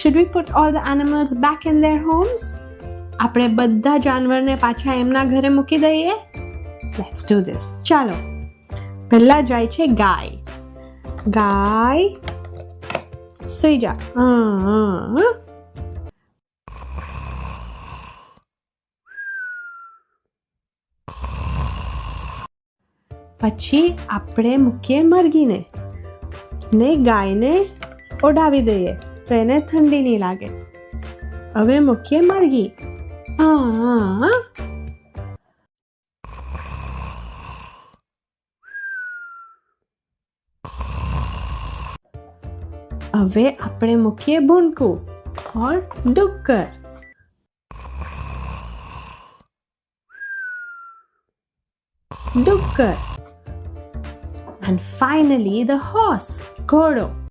Should we put all the animals back in their homes? આપણે બધા જાનવરને પાછા એમના ઘરે મૂકી દઈએ? Let's do this. ચાલો. પહેલા જાય છે ગાય. ગાય સૂઈ જા. પછી આપણે મૂકીએ મરઘીને ને ગાયને ઓઢાવી દઈએ તો એને ઠંડી નહીં લાગે. હવે મૂકીએ મરઘી. હવે આપણે મૂકીએ ભૂંડકું ઓર ડુક્કર. ડુક્કર. And finally the horse, ઘોડો.